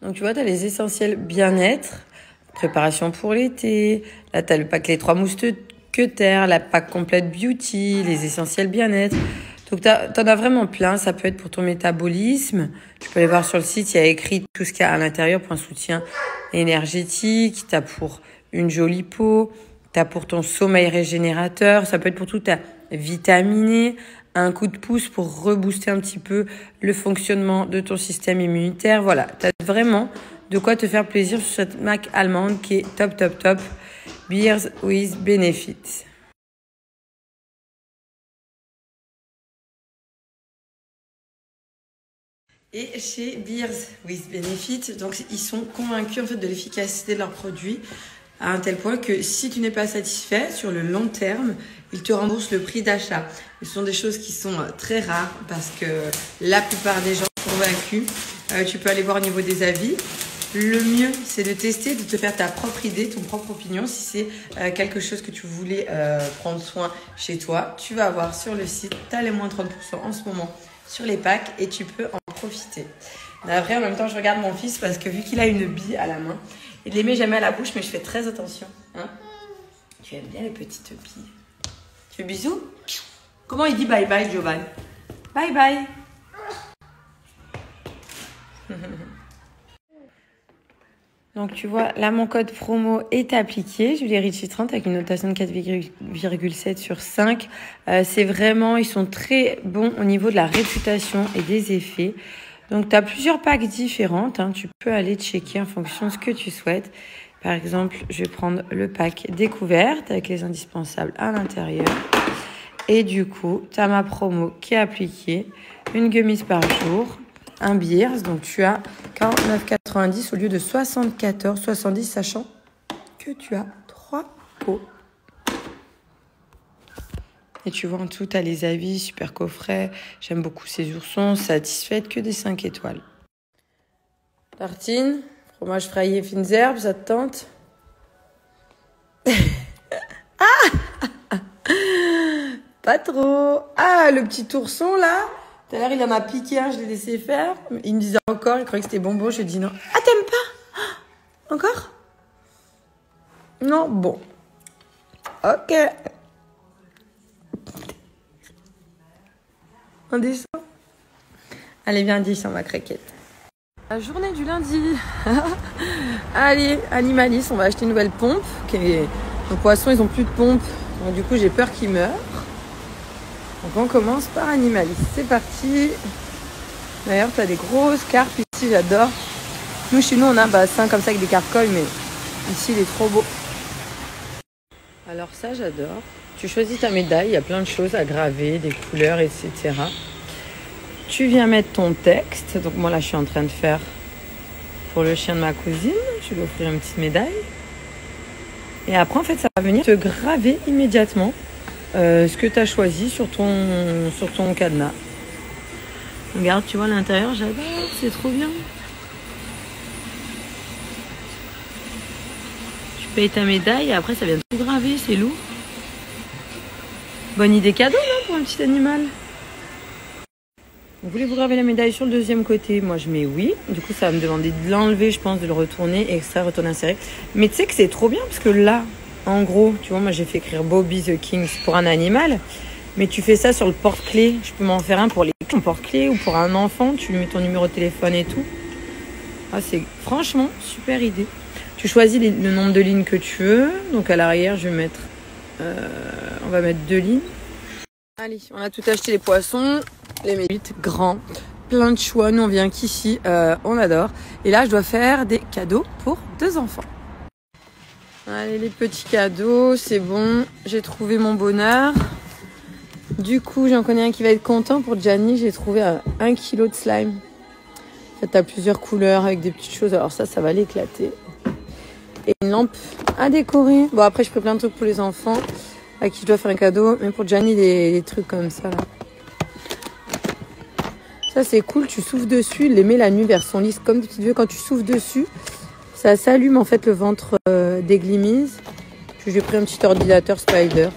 Donc, tu vois, tu as les essentiels bien-être, préparation pour l'été. Là, tu as le pack Les 3 mousquetaires, la pack complète beauty, les essentiels bien-être. Donc, t'en as vraiment plein. Ça peut être pour ton métabolisme. Tu peux aller voir sur le site, il y a écrit tout ce qu'il y a à l'intérieur pour un soutien énergétique. Tu as pour une jolie peau. Tu as pour ton sommeil régénérateur. Ça peut être pour tout ta vitaminé. Un coup de pouce pour rebooster un petit peu le fonctionnement de ton système immunitaire. Voilà, tu as vraiment de quoi te faire plaisir sur cette marque allemande qui est top, top, top. Beers with Benefits. Et chez Beers with Benefits, donc ils sont convaincus en fait de l'efficacité de leurs produits à un tel point que si tu n'es pas satisfait sur le long terme, ils te remboursent le prix d'achat. Ce sont des choses qui sont très rares parce que la plupart des gens sont convaincus. Tu peux aller voir au niveau des avis. Le mieux, c'est de tester, de te faire ta propre idée, ton propre opinion. Si c'est quelque chose que tu voulais prendre soin chez toi, tu vas voir sur le site, tu as les moins 30% en ce moment sur les packs et tu peux en profiter. Après, en même temps, je regarde mon fils parce que vu qu'il a une bille à la main, il les met jamais à la bouche, mais je fais très attention. Hein, tu aimes bien les petites billes. Tu veux bisous? Comment il dit bye bye, Giovanni? Bye bye. Donc, tu vois, là, mon code promo est appliqué. Je l'ai Richie 30 avec une notation de 4,7 sur 5. C'est vraiment, ils sont très bons au niveau de la réputation et des effets. Donc, tu as plusieurs packs différentes. Hein. Tu peux aller checker en fonction de ce que tu souhaites. Par exemple, je vais prendre le pack découverte avec les indispensables à l'intérieur. Et du coup, tu as ma promo qui est appliquée. Une gummies par jour. Un Beers, donc tu as 49,90 au lieu de 74,70, sachant que tu as 3 pots. Et tu vois en dessous, tu as les avis, super coffret. J'aime beaucoup ces oursons, satisfaite que des 5 étoiles. Tartine, fromage fraîché fines herbes, ça te tente? Pas trop. Ah, le petit ourson là. Tout à l'heure, il en a piqué un, je l'ai laissé faire. Il me disait encore, il croyait que c'était bonbon, je lui ai dit non. Ah, t'aimes pas? Encore? Non, bon. Ok. On descend? Allez, viens, descend ma craquette. La journée du lundi. Allez, Animalis, on va acheter une nouvelle pompe. Nos poissons, ils ont plus de pompe. Donc, du coup, j'ai peur qu'ils meurent. Donc, on commence par Animalis. C'est parti. D'ailleurs, tu as des grosses carpes ici, j'adore. Nous, chez nous, on a un bassin comme ça avec des carcoles, mais ici, il est trop beau. Alors ça, j'adore. Tu choisis ta médaille, il y a plein de choses à graver, des couleurs, etc. Tu viens mettre ton texte. Donc moi, là, je suis en train de faire pour le chien de ma cousine. Je vais lui offrir une petite médaille. Et après, en fait, ça va venir te graver immédiatement ce que tu as choisi sur ton cadenas. Regarde, tu vois, l'intérieur, j'adore, c'est trop bien. Tu payes ta médaille et après, ça vient tout graver, c'est lourd. Bonne idée cadeau, non, pour un petit animal. Voulez-vous graver la médaille sur le deuxième côté? Moi, je mets oui. Du coup, ça va me demander de l'enlever, je pense, de le retourner et ça retourne insérer. Mais tu sais que c'est trop bien parce que là, en gros, tu vois, moi, j'ai fait écrire Bobby the King pour un animal. Mais tu fais ça sur le porte-clés. Je peux m'en faire un pour les porte-clés ou pour un enfant. Tu lui mets ton numéro de téléphone et tout. Ah, c'est franchement super idée. Tu choisis le nombre de lignes que tu veux. Donc à l'arrière, je vais mettre... on va mettre 2 lignes. Allez, on a tout acheté, les poissons, les méduses, grands, plein de choix. Nous, on vient qu'ici, on adore. Et là, je dois faire des cadeaux pour 2 enfants. Allez, les petits cadeaux, c'est bon. J'ai trouvé mon bonheur. Du coup, j'en connais un qui va être content. Pour Gianni, j'ai trouvé 1 kilo de slime. En fait, t'as plusieurs couleurs avec des petites choses. Alors ça va l'éclater. Et une lampe à décorer. Bon, après, je ferai plein de trucs pour les enfants à qui je dois faire un cadeau. Mais pour Gianni, des trucs comme ça, là. Ça, c'est cool. Tu souffles dessus. Il les met la nuit vers son lit. Comme des petites vieux, quand tu souffles dessus, ça s'allume, en fait, le ventre des Glimmies. Puis, j'ai pris un petit ordinateur Spider.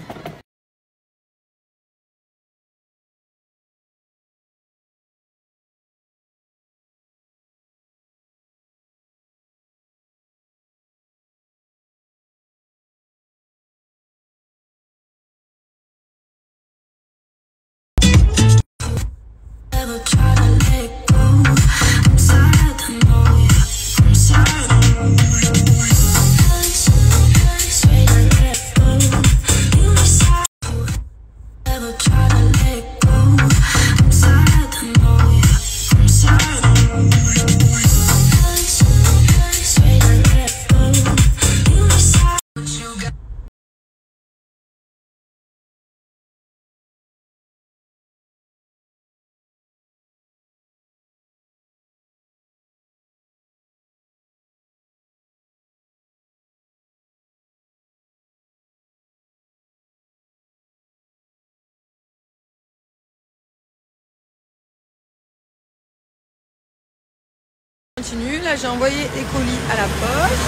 Là j'ai envoyé les colis à la poste.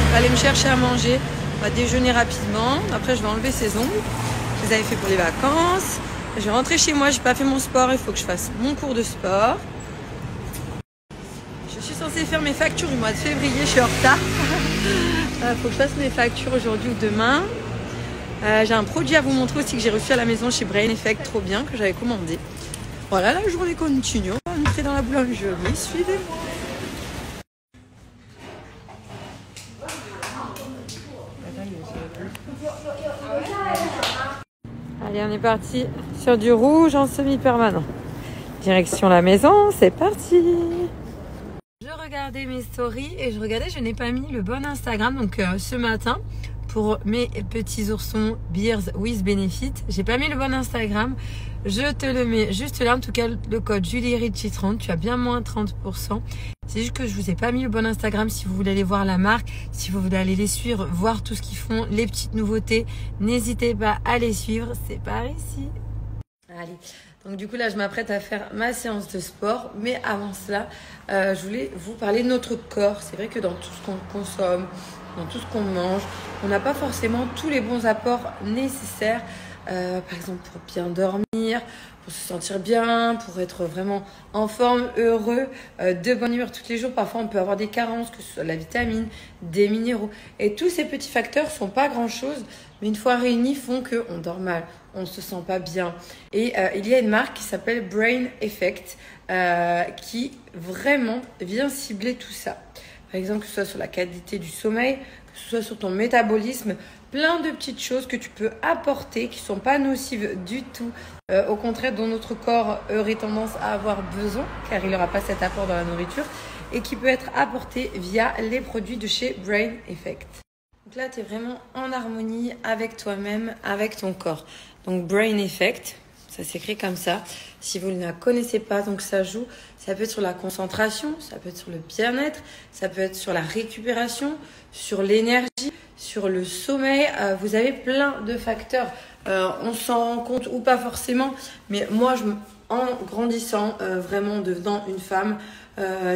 Je vais aller me chercher à manger. On va déjeuner rapidement. Après je vais enlever ces ongles. Je les avais fait pour les vacances. Je vais rentrer chez moi. J'ai pas fait mon sport. Il faut que je fasse mon cours de sport. Je suis censée faire mes factures du mois de février. Je suis en retard. Il faut que je fasse mes factures aujourd'hui ou demain. J'ai un produit à vous montrer aussi que j'ai reçu à la maison chez Brain Effect. Trop bien, que j'avais commandé. Voilà, la journée continue. On va entrer dans la boulangerie. Suivez-moi. Allez, on est parti sur du rouge en semi-permanent. Direction la maison, c'est parti. Je regardais mes stories et je n'ai pas mis le bon Instagram. Donc ce matin, pour mes petits oursons Beers with Benefit, j'ai pas mis le bon Instagram. Je te le mets juste là. En tout cas, le code JulieRicci30, tu as bien moins 30%. C'est juste que je vous ai pas mis le bon Instagram. Si vous voulez aller voir la marque, si vous voulez aller les suivre, voir tout ce qu'ils font, les petites nouveautés, n'hésitez pas à les suivre. C'est par ici. Allez, donc du coup là je m'apprête à faire ma séance de sport. Mais avant cela, je voulais vous parler de notre corps. C'est vrai que dans tout ce qu'on consomme, dans tout ce qu'on mange, on n'a pas forcément tous les bons apports nécessaires. Par exemple pour bien dormir, pour se sentir bien, pour être vraiment en forme, heureux, de bonne humeur tous les jours. Parfois on peut avoir des carences, que ce soit de la vitamine, des minéraux. Et tous ces petits facteurs sont pas grand chose, mais une fois réunis font qu'on dort mal, on ne se sent pas bien. Et il y a une marque qui s'appelle Brain Effect qui vraiment vient cibler tout ça. Par exemple, que ce soit sur la qualité du sommeil, que ce soit sur ton métabolisme, plein de petites choses que tu peux apporter qui ne sont pas nocives du tout. Au contraire, dont notre corps aurait tendance à avoir besoin, car il n'aura pas cet apport dans la nourriture, et qui peut être apporté via les produits de chez Brain Effect. Donc là, tu es vraiment en harmonie avec toi-même, avec ton corps. Donc Brain Effect, ça s'écrit comme ça. Si vous ne la connaissez pas, donc ça joue. Ça peut être sur la concentration, ça peut être sur le bien-être, ça peut être sur la récupération, sur l'énergie, sur le sommeil. Vous avez plein de facteurs. On s'en rend compte ou pas forcément. Mais moi, en grandissant, vraiment devenant une femme,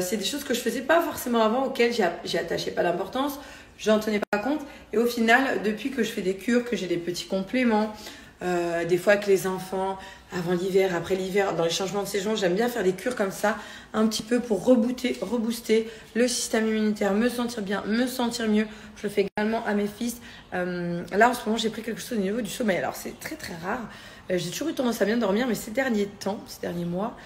c'est des choses que je faisais pas forcément avant, auxquelles j'ai attaché pas d'importance. J'en tenais pas compte. Et au final, depuis que je fais des cures, que j'ai des petits compléments, des fois avec les enfants, avant l'hiver, après l'hiver, dans les changements de saison, j'aime bien faire des cures comme ça, un petit peu pour rebooster le système immunitaire, me sentir bien, me sentir mieux. Je le fais également à mes fils. Là, en ce moment, j'ai pris quelque chose au niveau du sommeil. Alors, c'est très, très rare. J'ai toujours eu tendance à bien dormir, mais ces derniers mois,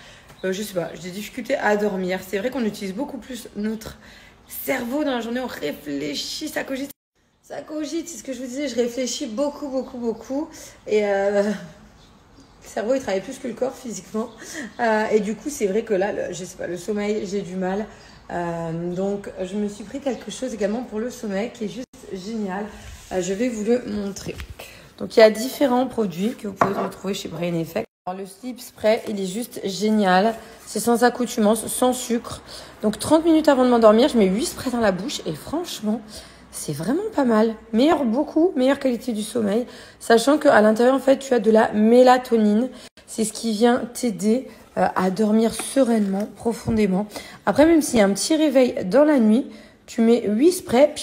je sais pas, j'ai des difficultés à dormir. C'est vrai qu'on utilise beaucoup plus notre cerveau dans la journée, on réfléchit, ça cogite. Ça cogite, c'est ce que je vous disais, je réfléchis beaucoup. Et le cerveau, il travaille plus que le corps physiquement. Et du coup, c'est vrai que là, je sais pas, le sommeil, j'ai du mal. Donc, je me suis pris quelque chose également pour le sommeil qui est juste génial. Je vais vous le montrer. Donc, il y a différents produits que vous pouvez retrouver chez Brain Effect. Alors, le Sleep Spray, il est juste génial. C'est sans accoutumance, sans sucre. Donc, 30 minutes avant de m'endormir, je mets 8 sprays dans la bouche et franchement, c'est vraiment pas mal. Meilleure qualité du sommeil. Sachant qu'à l'intérieur, en fait, tu as de la mélatonine. C'est ce qui vient t'aider à dormir sereinement, profondément. Après, même s'il y a un petit réveil dans la nuit, tu mets 8 sprays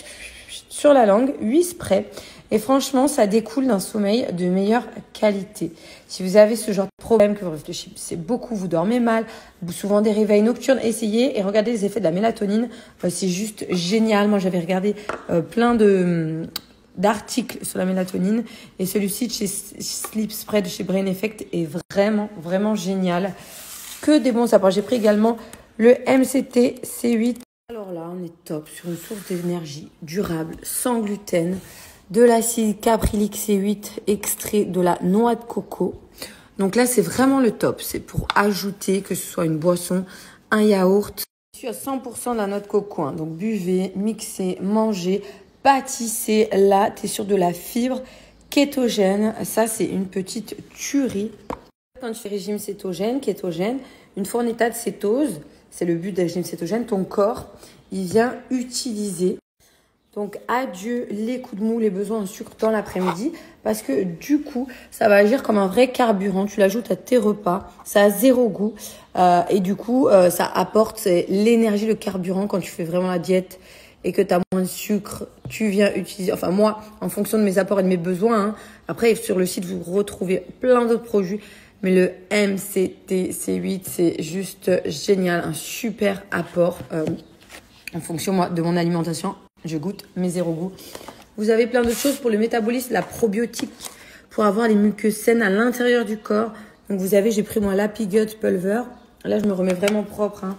sur la langue, 8 sprays. Et franchement, ça découle d'un sommeil de meilleure qualité. Si vous avez ce genre de problème, que vous réfléchissez beaucoup, vous dormez mal, souvent des réveils nocturnes, essayez et regardez les effets de la mélatonine. C'est juste génial. Moi, j'avais regardé plein d'articles sur la mélatonine. Et celui-ci de chez Sleep Spray de chez Brain Effect est vraiment génial. que des bons apports. J'ai pris également le MCT C8. Alors là, on est top sur une source d'énergie durable, sans gluten, de l'acide caprylique C8 extrait de la noix de coco. Donc là, c'est vraiment le top. C'est pour ajouter, que ce soit une boisson, un yaourt. Je suis à 100% de la noix de coco. Hein. Donc buvez, mixez, mangez, pâtissez. Là, tu es sur de la fibre kétogène. Ça, c'est une petite tuerie. Quand tu fais régime kétogène, une fournita de cétose, c'est le but d'un régime cétogène, ton corps, il vient utiliser. Donc, adieu les coups de mou, les besoins en sucre dans l'après-midi parce que du coup, ça va agir comme un vrai carburant. Tu l'ajoutes à tes repas, ça a zéro goût et du coup, ça apporte l'énergie, le carburant quand tu fais vraiment la diète et que tu as moins de sucre. Tu viens utiliser, enfin moi, en fonction de mes apports et de mes besoins. Hein, après, sur le site, vous retrouvez plein d'autres produits. Mais le MCT C8, c'est juste génial, un super apport en fonction moi, de mon alimentation. Je goûte, mais zéro goût. Vous avez plein d'autres choses pour le métabolisme, la probiotique, pour avoir les muqueuses saines à l'intérieur du corps. Donc vous avez, j'ai pris moi l'Happy Gut Pulver. Là, je me remets vraiment propre. Hein.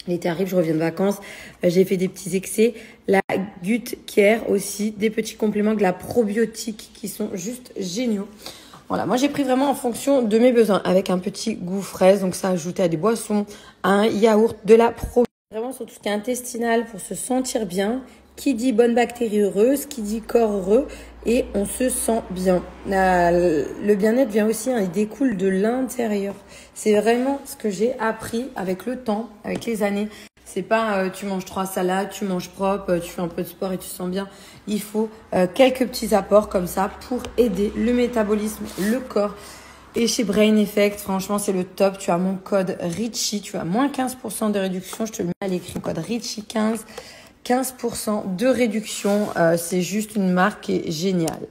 L'été arrive, je reviens de vacances. J'ai fait des petits excès. La Gut Care aussi, des petits compléments de la probiotique qui sont juste géniaux. Voilà, moi j'ai pris vraiment en fonction de mes besoins avec un petit goût fraise. Donc ça ajouté à des boissons, à un yaourt, de la probiotique. Vraiment sur tout ce qui est intestinal pour se sentir bien. Qui dit bonne bactérie heureuse, qui dit corps heureux et on se sent bien. Le bien-être vient aussi, hein, il découle de l'intérieur. C'est vraiment ce que j'ai appris avec le temps, avec les années. C'est pas tu manges 3 salades, tu manges propre, tu fais un peu de sport et tu te sens bien. Il faut quelques petits apports comme ça pour aider le métabolisme, le corps. Et chez Brain Effect, franchement, c'est le top. Tu as mon code Richie, tu as moins 15% de réduction. Je te le mets à l'écrit, code Richie 15. 15% de réduction, c'est juste une marque qui est géniale.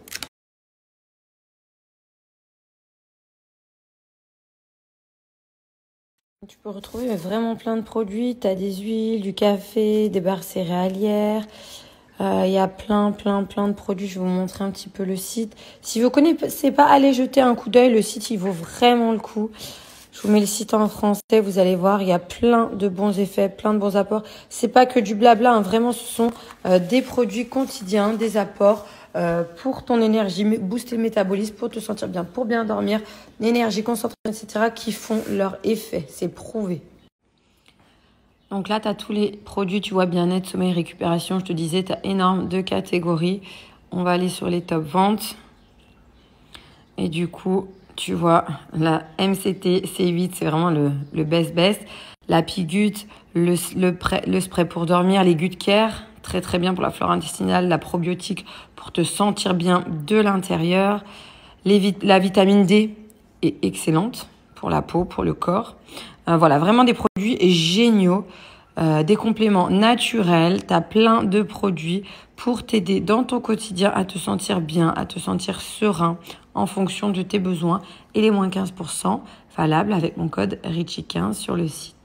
Tu peux retrouver vraiment plein de produits. Tu as des huiles, du café, des barres céréalières. Il y a plein de produits. Je vais vous montrer un petit peu le site. Si vous connaissez pas, allez jeter un coup d'œil. Le site, il vaut vraiment le coup. Je vous mets le site en français, vous allez voir, il y a plein de bons effets, plein de bons apports. C'est pas que du blabla, hein. Vraiment, ce sont des produits quotidiens, des apports pour ton énergie, booster le métabolisme, pour te sentir bien, pour bien dormir, l'énergie, concentration, etc. qui font leur effet. C'est prouvé. Donc là, tu as tous les produits, tu vois, bien-être, sommeil, récupération. Je te disais, tu as énorme de catégories. On va aller sur les top ventes. Et du coup, tu vois, la MCT C8, c'est vraiment le best. La Happy Gut, le spray pour dormir, les Gut Care, très bien pour la flore intestinale, la probiotique pour te sentir bien de l'intérieur. La vitamine D est excellente pour la peau, pour le corps. Voilà, vraiment des produits géniaux. Des compléments naturels, tu as plein de produits pour t'aider dans ton quotidien à te sentir bien, à te sentir serein en fonction de tes besoins et les moins 15% valables avec mon code Richie15 sur le site.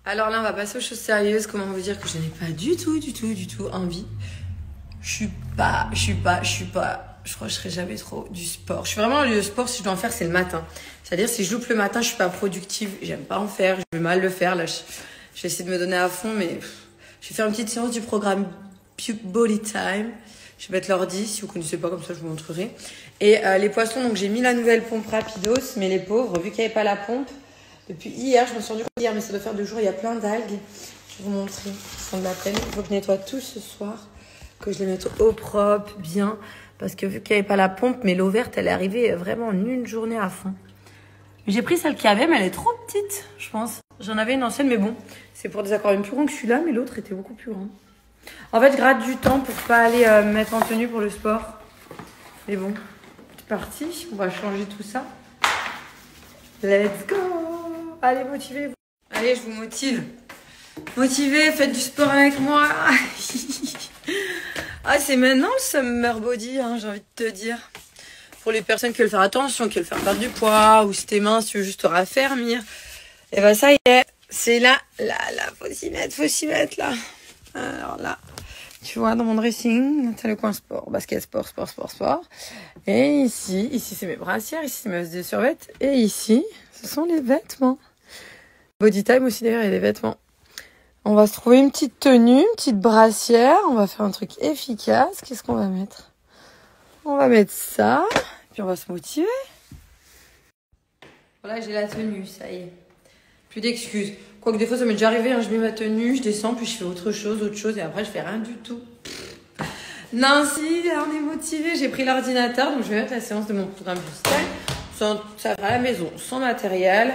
Alors là, on va passer aux choses sérieuses. Comment vous dire que je n'ai pas du tout envie. Je crois que je serai jamais trop du sport. Je suis vraiment le sport, si je dois en faire, c'est le matin. C'est-à-dire, si je loupe le matin, je suis pas productive. J'aime pas en faire. Je vais mal le faire. Là, je vais essayer de me donner à fond, mais je vais faire une petite séance du programme Body Time. Je vais mettre l'ordi. Si vous connaissez pas, comme ça, je vous montrerai. Et les poissons, donc j'ai mis la nouvelle pompe Rapidos, mais les pauvres, vu qu'il n'y avait pas la pompe, depuis hier, je me suis rendu compte hier, mais ça doit faire 2 jours, il y a plein d'algues. Je vais vous montrer. Ils sont de la peine. Il faut que je nettoie tout ce soir, que je les mette au propre, bien. Parce que vu qu'il n'y avait pas la pompe, mais l'eau verte, elle est arrivée vraiment en une journée à fond. J'ai pris celle qu'il y avait, mais elle est trop petite, je pense. J'en avais une ancienne, mais bon, c'est pour des aquariums plus grands que celui-là, mais l'autre était beaucoup plus grand. En fait, je gratte du temps pour pas aller me mettre en tenue pour le sport. Mais bon, c'est parti. On va changer tout ça. Let's go! Allez, motivez-vous. Allez, je vous motive. Motivez, faites du sport avec moi. Ah, c'est maintenant le summer body, hein, j'ai envie de te dire. Pour les personnes qui veulent faire attention, qui veulent faire perdre du poids, ou si t'es mince, tu veux juste te raffermir. Et ben ça y est, c'est là, faut s'y mettre là. Alors là, Tu vois, dans mon dressing, t'as le coin sport, basket, sport. Et ici c'est mes brassières, ici c'est mes vestes de survêt. Et ici, ce sont les vêtements. Body time aussi d'ailleurs, il y a des vêtements. On va se trouver une petite tenue, une petite brassière. On va faire un truc efficace. Qu'est-ce qu'on va mettre? On va mettre ça. Puis on va se motiver. Voilà, j'ai la tenue, ça y est. Plus d'excuses. Quoique des fois ça m'est déjà arrivé, hein, je mets ma tenue, je descends, puis je fais autre chose, et après je fais rien du tout. Non, si, on est motivé. J'ai pris l'ordinateur, donc je vais mettre la séance de mon programme du style. Ça va à la maison, sans matériel.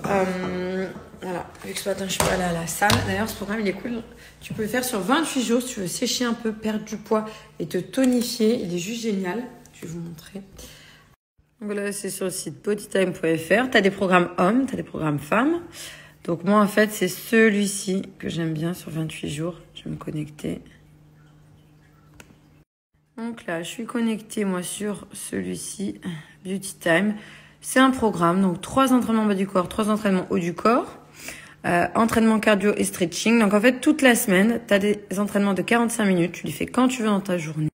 Voilà, vu que ce matin je suis pas allée à la salle. D'ailleurs, ce programme il est cool. Tu peux le faire sur 28 jours si tu veux sécher un peu, perdre du poids et te tonifier. Il est juste génial. Je vais vous montrer. Voilà, c'est sur le site bodytime.fr. Tu as des programmes hommes, tu as des programmes femmes. Donc moi, en fait, c'est celui-ci que j'aime bien sur 28 jours. Je vais me connecter. Donc là, je suis connectée, moi, sur celui-ci, Beauty Time. C'est un programme, donc 3 entraînements bas du corps, 3 entraînements haut du corps, entraînement cardio et stretching. Donc en fait, toute la semaine, tu as des entraînements de 45 minutes. Tu les fais quand tu veux dans ta journée.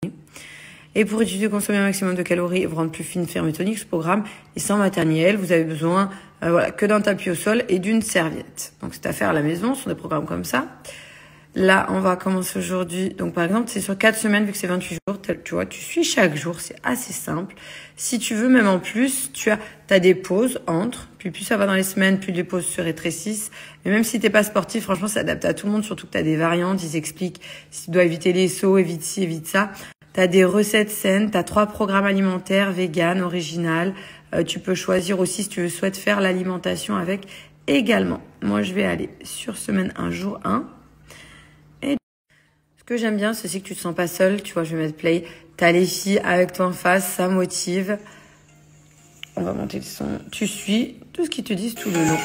Et pour étudier et consommer un maximum de calories et vous rendre plus fine, ferme et tonique, ce programme est sans matériel. Vous avez besoin que d'un tapis au sol et d'une serviette. Donc c'est à faire à la maison, ce sont des programmes comme ça. Là, on va commencer aujourd'hui. Donc par exemple, c'est sur 4 semaines, vu que c'est 28 jours, tu vois, tu suis chaque jour, c'est assez simple. Si tu veux, même en plus, tu as des pauses entre, puis plus ça va dans les semaines, plus les pauses se rétrécissent. Mais même si t'es pas sportif, franchement, c'est adapté à tout le monde, surtout que tu as des variantes, ils expliquent si tu dois éviter les sauts, évite ci, évite ça. Tu as des recettes saines, tu as 3 programmes alimentaires, vegan, original. Tu peux choisir aussi si tu souhaites faire l'alimentation avec également. Moi, je vais aller sur semaine 1, jour 1. Et ce que j'aime bien, c'est que tu te sens pas seule. Tu vois, je vais mettre play. Tu as les filles avec toi en face, ça motive. On va monter le son. Tu suis tout ce qu'ils te disent tout le long.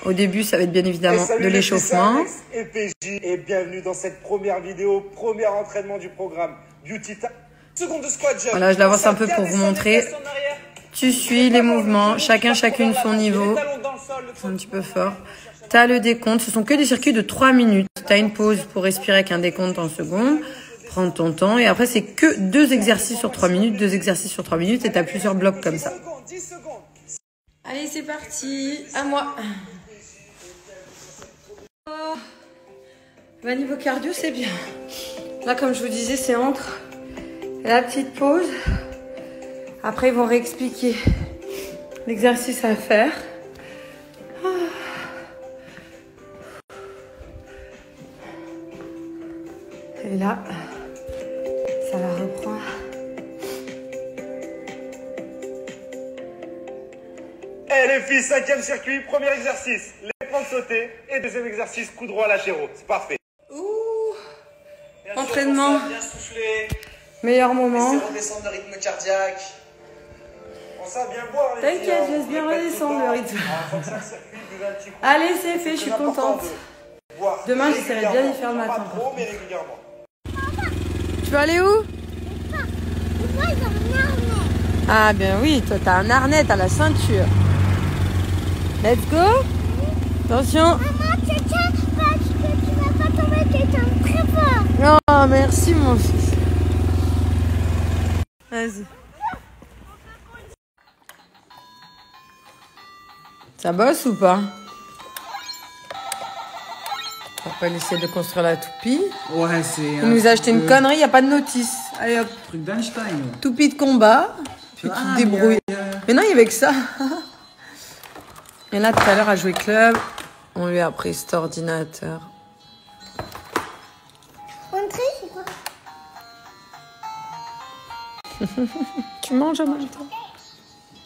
Au début, ça va être bien évidemment de l'échauffement. Et PJ, et bienvenue dans cette première vidéo, premier entraînement du programme Beauty Time. Seconde de squat jump. Voilà, je l'avance un peu pour vous montrer. Tu suis les mouvements, chacune son niveau. C'est un petit peu fort. Tu as le décompte, ce sont que des circuits de 3 minutes. Tu as une pause pour respirer avec un décompte en secondes. Prends ton temps. Et après, c'est que 2 exercices sur 3 minutes, 2 exercices sur 3 minutes. Et tu as plusieurs blocs comme ça. Allez, c'est parti. À moi. Bah, niveau cardio, c'est bien. Là, comme je vous disais, c'est entre la petite pause. Après, ils vont réexpliquer l'exercice à faire. Et là, ça va reprendre. Et les filles, 5e circuit, premier exercice, les points sautés. Et deuxième exercice, coup droit latéraux. C'est parfait. Ouh, bien entraînement. Sûr, bien souffler. Meilleur moment. Laissez redescendre le rythme cardiaque. On sait bien boire les filles. T'inquiète, je laisse bien redescendre le rythme. Allez, c'est fait, je suis contente. Demain, j'essaierai bien d'y faire le matin. Pas trop, mais régulièrement. Tu veux aller où? Ah ben oui, toi t'as un harnais, t'as la ceinture. Let's go. Attention. Maman, tiens, parce que tu vas pas tomber, tu es très fort. Oh, merci mon fils. Vas-y. Ça bosse ou pas? Papa essaie de construire la toupie. Ouais, c'est. Il nous a acheté une connerie, il n'y a pas de notice. Allez hop. Truc d'Einstein. Toupie de combat. Puis tu te débrouilles. Mais non, il y avait que ça. Et là, tout à l'heure, à jouer club, on lui a pris cet ordinateur. Entrer, c'est quoi? Tu manges en même temps.